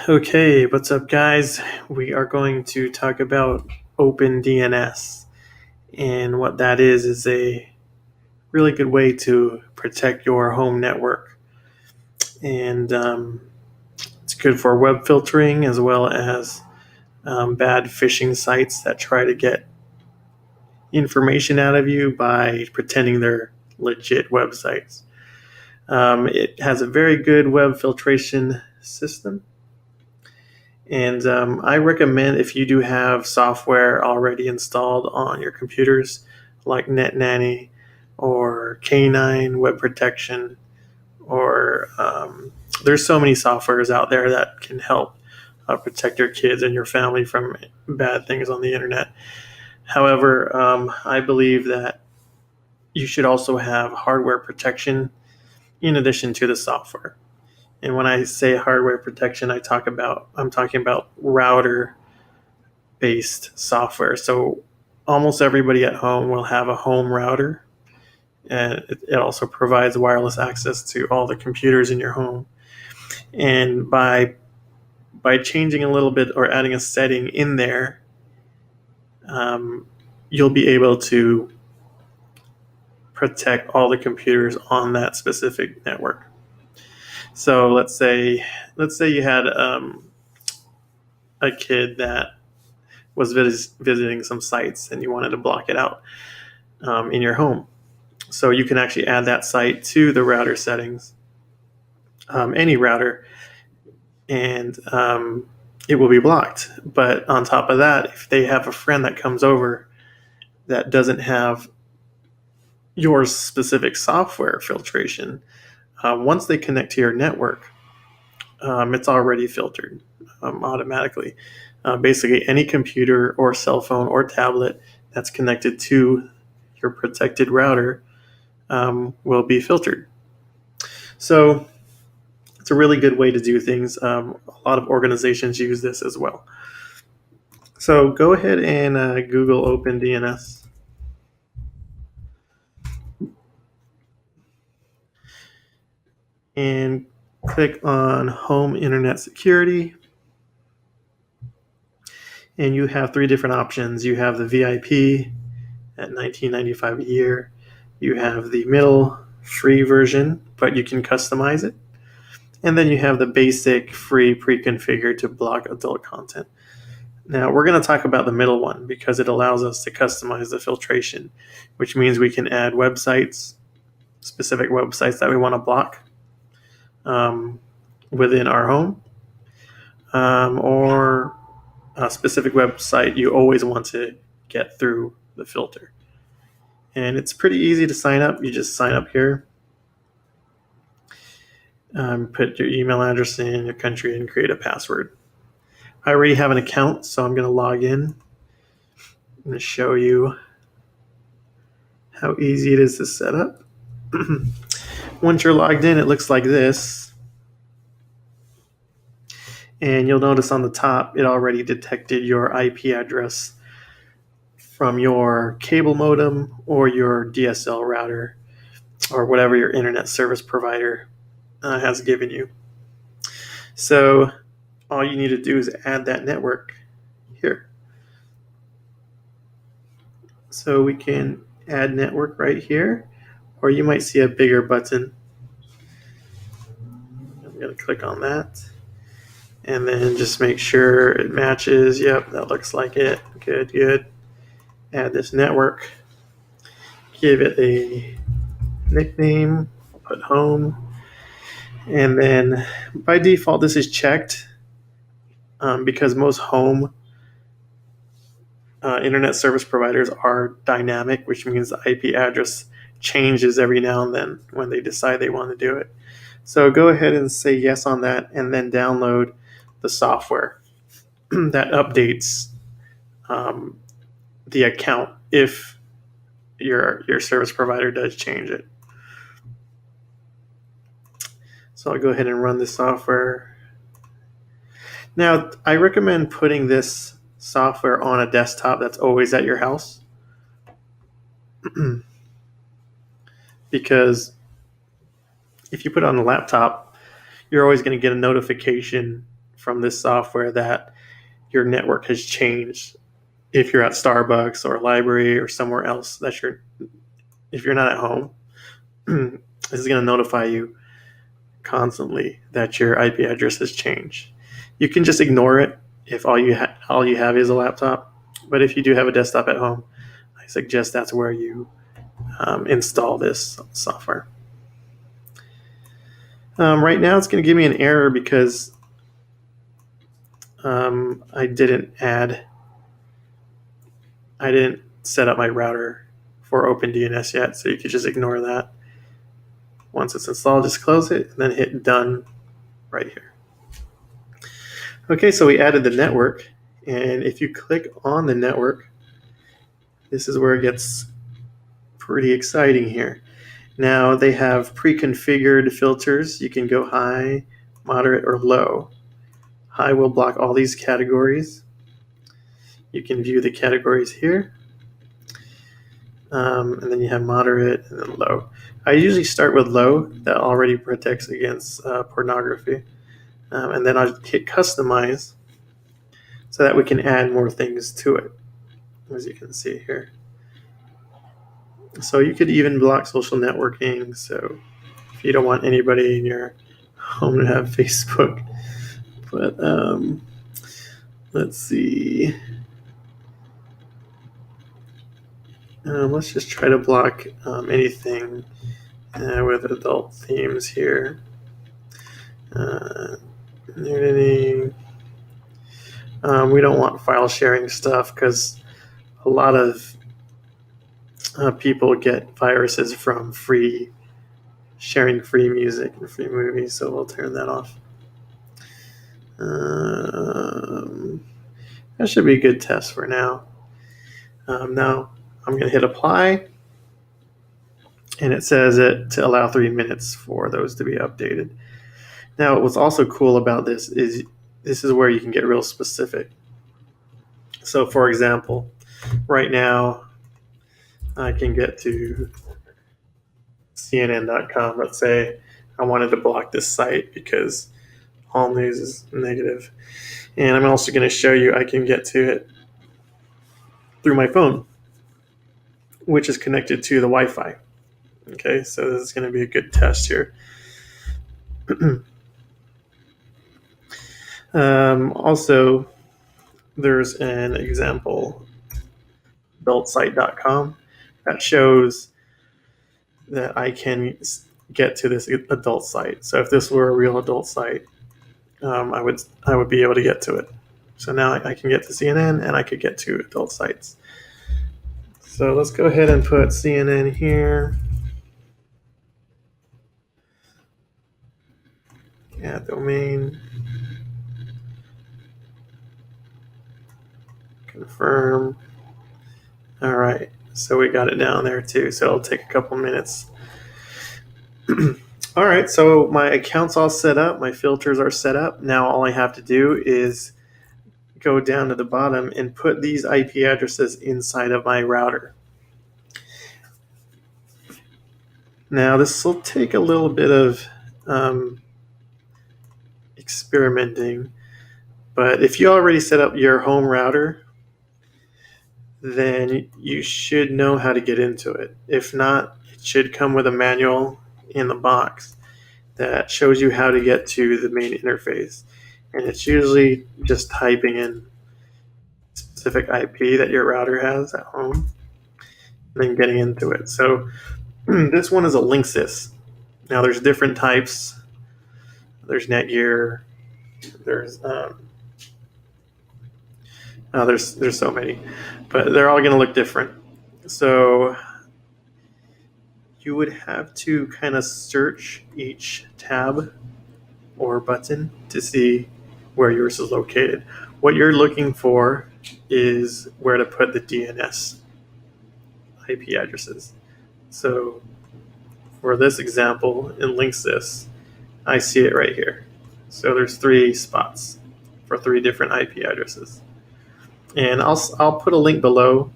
Okay, what's up, guys? We are going to talk about OpenDNS. And what that is a really good way to protect your home network. And it's good for web filtering as well as bad phishing sites that try to get information out of you by pretending they're legit websites. It has a very good web filtration system. And I recommend, if you do have software already installed on your computers, like NetNanny or K9 Web Protection, or there's so many softwares out there that can help protect your kids and your family from bad things on the internet. However, I believe that you should also have hardware protection in addition to the software. And when I say hardware protection, I'm talking about router based software. So almost everybody at home will have a home router, and it also provides wireless access to all the computers in your home. And by changing a little bit or adding a setting in there, you'll be able to protect all the computers on that specific network. So let's say you had a kid that was visiting some sites and you wanted to block it out in your home. So you can actually add that site to the router settings, any router, and it will be blocked. But on top of that, if they have a friend that comes over that doesn't have your specific software filtration, once they connect to your network, it's already filtered automatically. Basically, any computer or cell phone or tablet that's connected to your protected router will be filtered. So it's a really good way to do things. A lot of organizations use this as well. So go ahead and Google OpenDNS. And click on Home Internet Security. And you have three different options. You have the VIP at $19.95 a year. You have the middle free version, but you can customize it. And then you have the basic free pre-configured to block adult content. Now we're going to talk about the middle one because it allows us to customize the filtration, which means we can add websites, specific websites that we want to block within our home, or a specific website you always want to get through the filter. And it's pretty easy to sign up. You just sign up here, put your email address in, your country, and create a password. I already have an account, so I'm going to log in. I'm going to show you how easy it is to set up. Once you're logged in, it looks like this. And you'll notice on the top, it already detected your IP address from your cable modem or your DSL router or whatever your internet service provider has given you. So all you need to do is add that network here. So we can add network right here, or you might see a bigger button. I'm going to click on that. And then just make sure it matches. Yep, that looks like it. Good. Add this network. Give it a nickname. Put home. And then by default, this is checked because most home internet service providers are dynamic, which means the IP address changes every now and then when they decide they want to do it. So go ahead and say yes on that, and then download the software that updates the account if your service provider does change it. So I'll go ahead and run the software. Now, I recommend putting this software on a desktop that's always at your house because if you put it on a laptop, you're always going to get a notification from this software that your network has changed. If you're at Starbucks or a library or somewhere else if you're not at home, this is going to notify you constantly that your IP address has changed. You can just ignore it if all you have is a laptop, but if you do have a desktop at home, I suggest that's where you install this software. Right now, it's going to give me an error because I didn't set up my router for OpenDNS yet, so you could just ignore that. Once it's installed, just close it and then hit done right here. Okay, so we added the network, and if you click on the network, this is where it gets pretty exciting here. Now they have pre-configured filters. You can go high, moderate, or low. High will block all these categories. You can view the categories here. And then you have moderate and then low. I usually start with low. That already protects against pornography. And then I'll hit customize so that we can add more things to it, as you can see here. So you could even block social networking. So if you don't want anybody in your home to have Facebook. But let's see. Let's just try to block anything with adult themes here. Nudity. We don't want file sharing stuff because a lot of people get viruses from sharing free music and free movies, so we'll turn that off. That should be a good test for now. Now I'm going to hit apply, and it says it to allow 3 minutes for those to be updated. Now, what's also cool about this is where you can get real specific. So, for example, right now I can get to CNN.com. Let's say I wanted to block this site because all news is negative. And I'm also going to show you I can get to it through my phone, which is connected to the Wi-Fi. Okay, so this is going to be a good test here. Also, there's an example, adultsite.com, that shows that I can get to this adult site. So if this were a real adult site, I would be able to get to it. So now I can get to CNN and I could get to adult sites. So let's go ahead and put CNN here. Add domain. Confirm. All right, so we got it down there too. So it'll take a couple minutes. All right, so my account's all set up. My filters are set up. Now all I have to do is go down to the bottom and put these IP addresses inside of my router. Now this will take a little bit of experimenting, but if you already set up your home router, then you should know how to get into it. If not, it should come with a manual in the box that shows you how to get to the main interface. And it's usually just typing in specific IP that your router has at home and then getting into it. So this one is a Linksys. Now there's different types. There's Netgear. There's so many, but they're all going to look different. So you would have to kind of search each tab or button to see where yours is located. What you're looking for is where to put the DNS IP addresses. So for this example in Linksys, I see it right here. So there's 3 spots for 3 different IP addresses. And I'll put a link below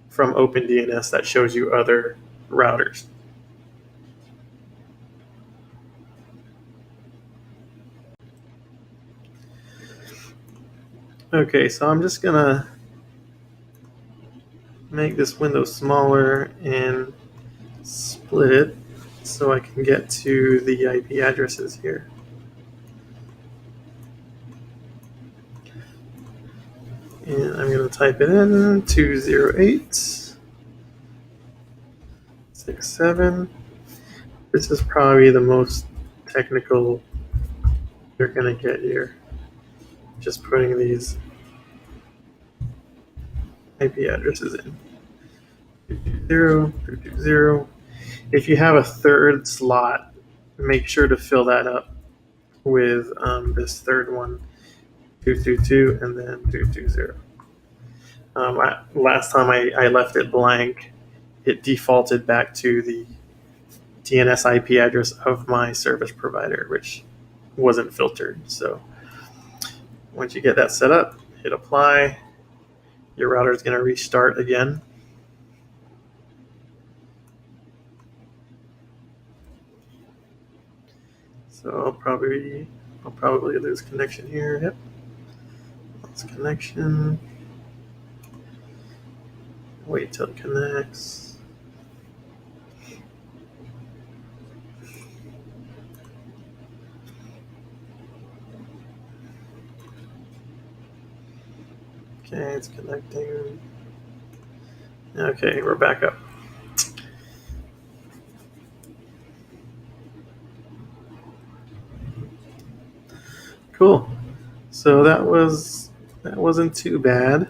from OpenDNS that shows you other routers. Okay, so I'm just gonna make this window smaller and split it so I can get to the IP addresses here. And I'm going to type it in 208.67. This is probably the most technical you're going to get here. Just putting these IP addresses in. 220.220. If you have a third slot, make sure to fill that up with this third one, 222, and then 220. Last time I left it blank, it defaulted back to the DNS IP address of my service provider, which wasn't filtered. So once you get that set up, hit apply. Your router is going to restart again. So I'll probably lose connection here. Yep, lost connection. Wait till it connects. Okay, it's connecting. Okay, we're back up. Cool. So that wasn't too bad.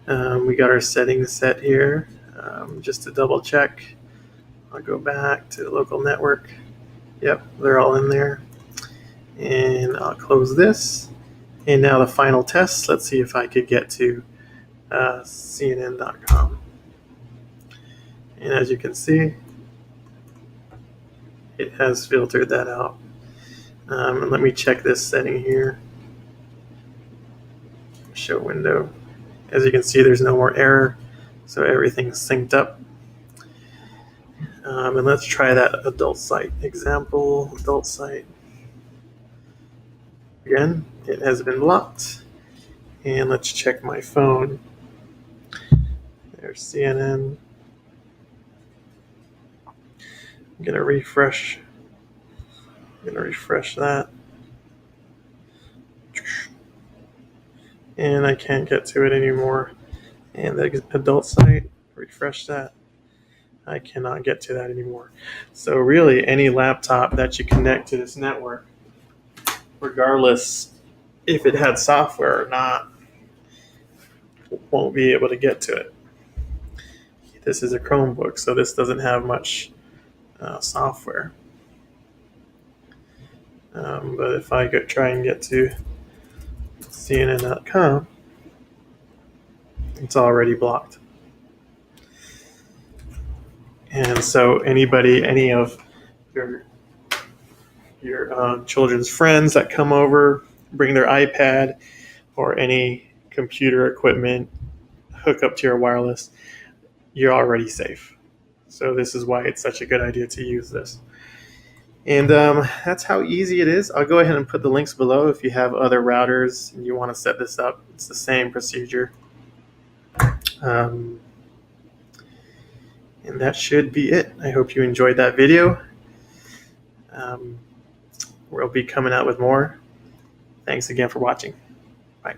We got our settings set here. Just to double check, I'll go back to the local network. Yep, they're all in there. And I'll close this. And now the final test. Let's see if I could get to CNN.com. And as you can see, it has filtered that out. And let me check this setting here. Show window. As you can see, there's no more error, so everything's synced up. And let's try that adult site example. Adult site. Again, it has been blocked. And let's check my phone. There's CNN. I'm gonna refresh that. And I can't get to it anymore. And the adult site, refresh that. I cannot get to that anymore. So really, any laptop that you connect to this network, regardless if it had software or not, won't be able to get to it. This is a Chromebook, so this doesn't have much software. But if I go try and get to CNN.com, it's already blocked. And so any of your children's friends that come over, bring their iPad or any computer equipment, hook up to your wireless, you're already safe. So this is why it's such a good idea to use this. And that's how easy it is. I'll go ahead and put the links below if you have other routers and you want to set this up. It's the same procedure. And that should be it. I hope you enjoyed that video. We'll be coming out with more. Thanks again for watching. Bye.